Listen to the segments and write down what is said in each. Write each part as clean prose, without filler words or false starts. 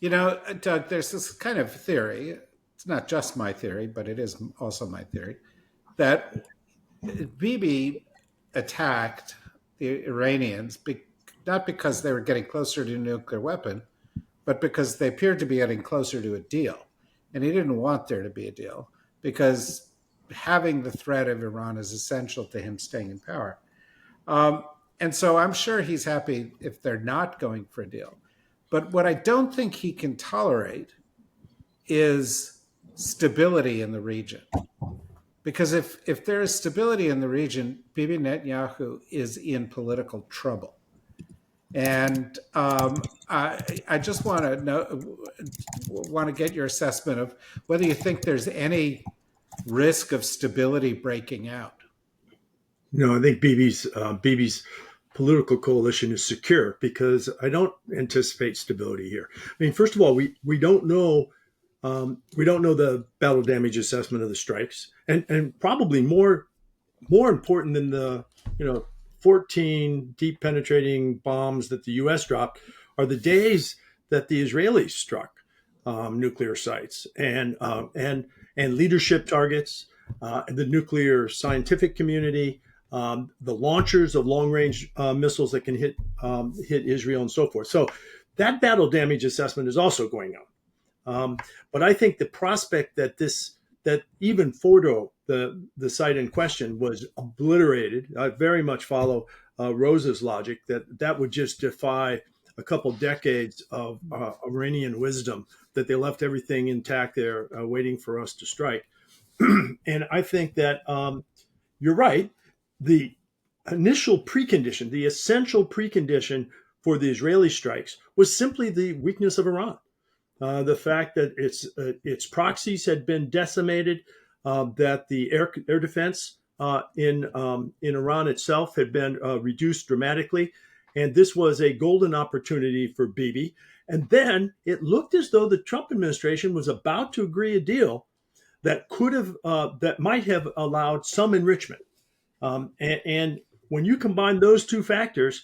Doug, there's this kind of theory. It's not just my theory, but it is also my theory that Bibi attacked the Iranians not because they were getting closer to a nuclear weapon, but because they appeared to be getting closer to a deal. And he didn't want there to be a deal because having the threat of Iran is essential to him staying in power. Um, and so I'm sure he's happy if they're not going for a deal. But what I don't think he can tolerate is stability in the region. Because if there is stability in the region, Bibi Netanyahu is in political trouble. And I just want to get your assessment of whether you think there's any risk of stability breaking out. No, I think BB's political coalition is secure because I don't anticipate stability here. I mean, first of all, we don't know the battle damage assessment of the strikes, and probably more important than the 14 deep penetrating bombs that the U.S. dropped are the days that the Israelis struck nuclear sites and leadership targets, the nuclear scientific community, the launchers of long range missiles that can hit Israel and so forth. So that battle damage assessment is also going on. But I think the prospect that even Fordo, the site in question, was obliterated. I very much follow Rosa's logic that would just defy a couple decades of Iranian wisdom that they left everything intact there, waiting for us to strike. And I think that you're right. The initial precondition, the essential precondition for the Israeli strikes was simply the weakness of Iran. The fact that its proxies had been decimated, that the air defense in Iran itself had been reduced dramatically, and this was a golden opportunity for Bibi. And then it looked as though the Trump administration was about to agree a deal that might have allowed some enrichment. And when you combine those two factors,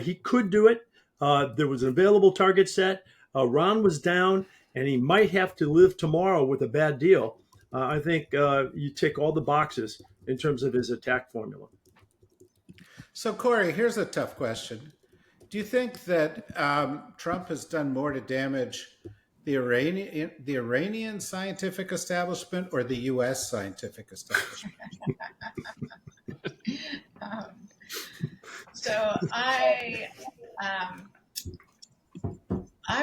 he could do it. There was an available target set. Iran was down, and he might have to live tomorrow with a bad deal. I think you tick all the boxes in terms of his attack formula. So, Kori, here's a tough question. Do you think that Trump has done more to damage the Iranian scientific establishment or the U.S. scientific establishment? um, so I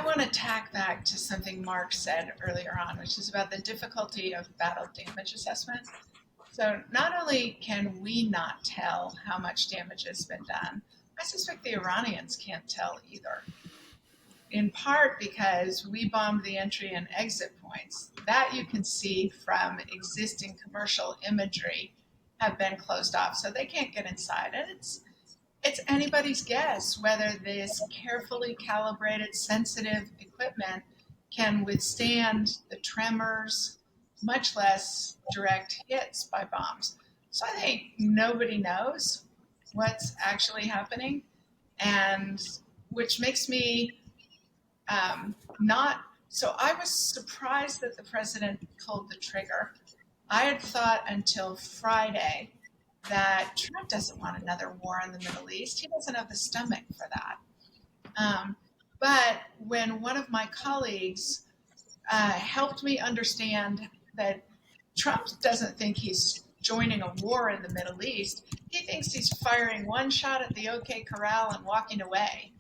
want to tack back to something Mark said earlier on, which is about the difficulty of battle damage assessment. So not only can we not tell how much damage has been done, I suspect the Iranians can't tell either. In part because we bombed the entry and exit points. That you can see from existing commercial imagery have been closed off, so they can't get inside. And it's anybody's guess whether this carefully calibrated, sensitive equipment can withstand the tremors, much less direct hits by bombs. So I think nobody knows what's actually happening, and which makes me not. So I was surprised that the president pulled the trigger. I had thought until Friday that Trump doesn't want another war in the Middle East. He doesn't have the stomach for that. But when one of my colleagues helped me understand that Trump doesn't think he's joining a war in the Middle East, he thinks he's firing one shot at the OK Corral and walking away.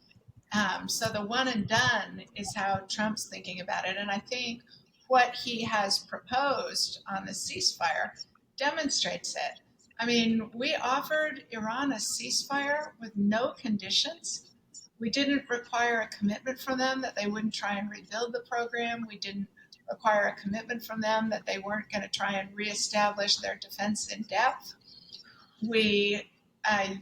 So the one and done is how Trump's thinking about it. And I think what he has proposed on the ceasefire demonstrates it. I mean, we offered Iran a ceasefire with no conditions. We didn't require a commitment from them that they wouldn't try and rebuild the program. We didn't require a commitment from them that they weren't going to try and reestablish their defense in depth. We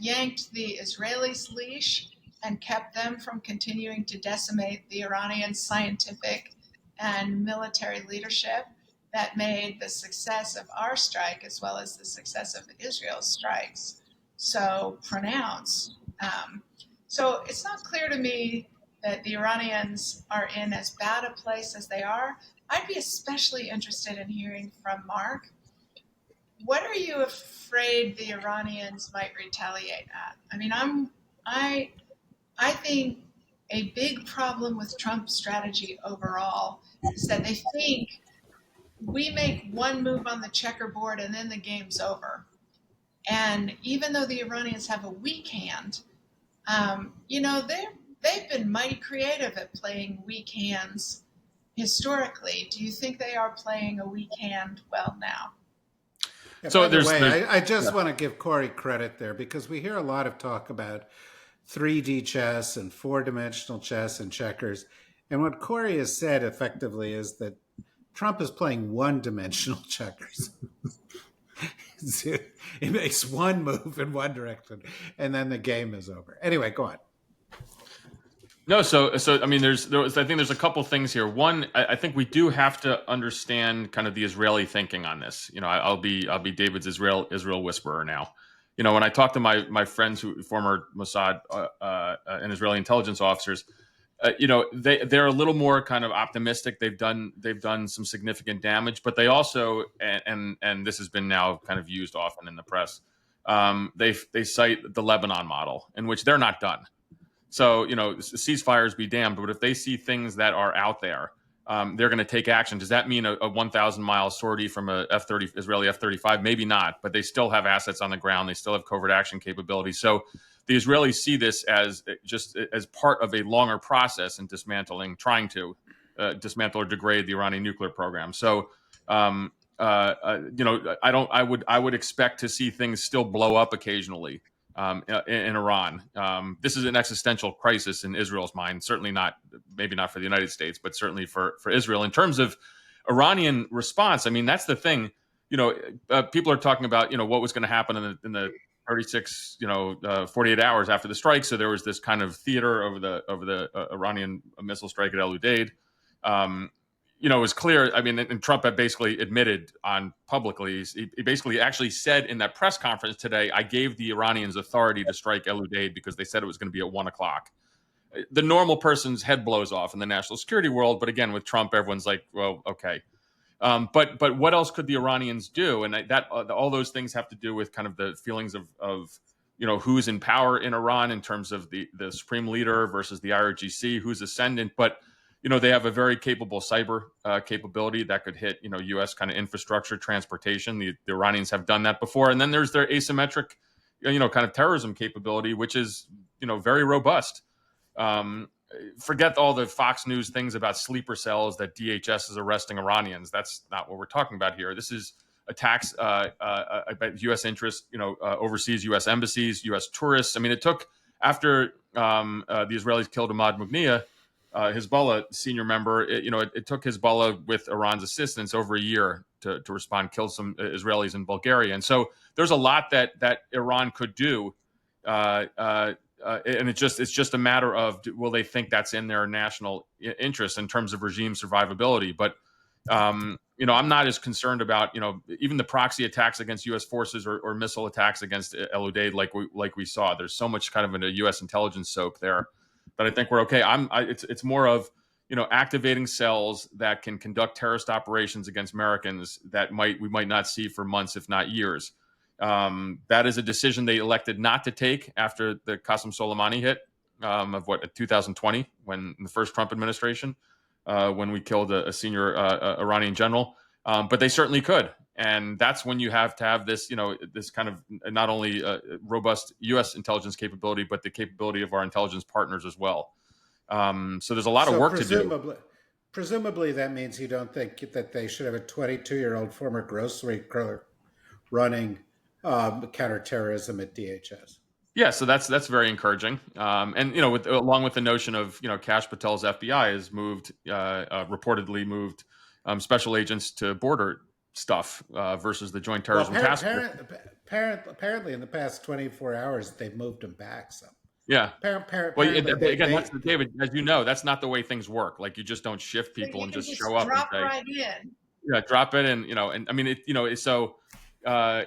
yanked the Israelis' leash and kept them from continuing to decimate the Iranian scientific and military leadership that made the success of our strike, as well as the success of Israel's strikes, so pronounced. So it's not clear to me that the Iranians are in as bad a place as they are, I'd be especially interested in hearing from Mark. What are you afraid the Iranians might retaliate at? I mean, I think a big problem with Trump's strategy overall is that they think we make one move on the checkerboard and then the game's over. And even though the Iranians have a weak hand, they've been mighty creative at playing weak hands historically. Do you think they are playing a weak hand well now? Yeah, So by the there's way, I just yeah. want to give Kori credit there because we hear a lot of talk about 3D chess and four-dimensional chess and checkers. And what Kori has said effectively is that Trump is playing one-dimensional checkers. He makes one move in one direction, and then the game is over. Anyway, go on. No, so I mean, I think there's a couple things here. One, I think we do have to understand kind of the Israeli thinking on this. I'll be David's Israel whisperer now. When I talk to my friends who former Mossad and Israeli intelligence officers, they're a little more kind of optimistic. They've done some significant damage, but they also and this has been now kind of used often in the press. They cite the Lebanon model, in which they're not done. So, ceasefires be damned, but if they see things that are out there, they're going to take action. Does that mean a 1,000-mile sortie from a Israeli F-35? Maybe not, but they still have assets on the ground. They still have covert action capability. So the Israelis see this as just as part of a longer process in trying to dismantle or degrade the Iranian nuclear program. So, I would expect to see things still blow up occasionally. In Iran. This is an existential crisis in Israel's mind. Certainly maybe not for the United States, but certainly for Israel. In terms of Iranian response, I mean, that's the thing. People are talking about, what was going to happen in the 36, 48 hours after the strike. So there was this kind of theater over the Iranian missile strike at El Udeid. It was clear. I mean, and Trump had basically admitted publicly. He basically actually said in that press conference today, "I gave the Iranians authority to strike El Udeid because they said it was going to be at 1:00." The normal person's head blows off in the national security world, but again, with Trump, everyone's like, "Well, okay." But what else could the Iranians do? And all those things have to do with kind of the feelings of who's in power in Iran in terms of the supreme leader versus the IRGC, who's ascendant, but. They have a very capable cyber capability that could hit, U.S. kind of infrastructure, transportation. The Iranians have done that before. And then there's their asymmetric, kind of terrorism capability, which is, very robust. Forget all the Fox News things about sleeper cells that DHS is arresting Iranians. That's not what we're talking about here. This is attacks about U.S. interests, overseas U.S. embassies, U.S. tourists. I mean, it took after the Israelis killed Ahmad Mughniya, Hezbollah senior member, it took Hezbollah with Iran's assistance over a year to respond, killed some Israelis in Bulgaria. And so there's a lot that Iran could do. And it's just a matter of, will they think that's in their national interest in terms of regime survivability? But, I'm not as concerned about, even the proxy attacks against U.S. forces or missile attacks against El Udeid like we saw. There's so much kind of a U.S. intelligence soak there. But I think we're okay. It's more of, activating cells that can conduct terrorist operations against Americans that we might not see for months, if not years. That is a decision they elected not to take after the Qasem Soleimani hit of 2020, when in the first Trump administration, when we killed a senior Iranian general. But they certainly could. And that's when you have to have this, this kind of not only robust U.S. intelligence capability, but the capability of our intelligence partners as well. So there's a lot of work to do. Presumably, that means you don't think that they should have a 22-year-old former grocery clerk running counterterrorism at DHS. Yeah, so that's very encouraging. And along with the notion of Kash Patel's FBI has reportedly moved special agents to border stuff versus the Joint Terrorism Task Force. Apparently, in the past 24 hours, they've moved them back some. Yeah. That's David, as you know, that's not the way things work. Like, you just don't shift people and just show up and say, right in. Yeah, drop it in. And I mean, so. I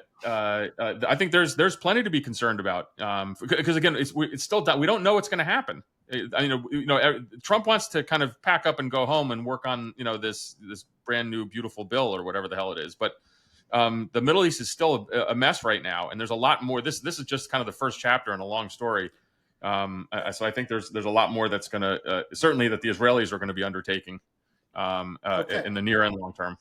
think there's plenty to be concerned about because again, it's still we don't know what's going to happen. Trump wants to kind of pack up and go home and work on, this brand new beautiful bill or whatever the hell it is. But the Middle East is still a mess right now, and there's a lot more. This is just kind of the first chapter in a long story. So I think there's a lot more that's going to certainly that the Israelis are going to be undertaking Okay. in the near and long term.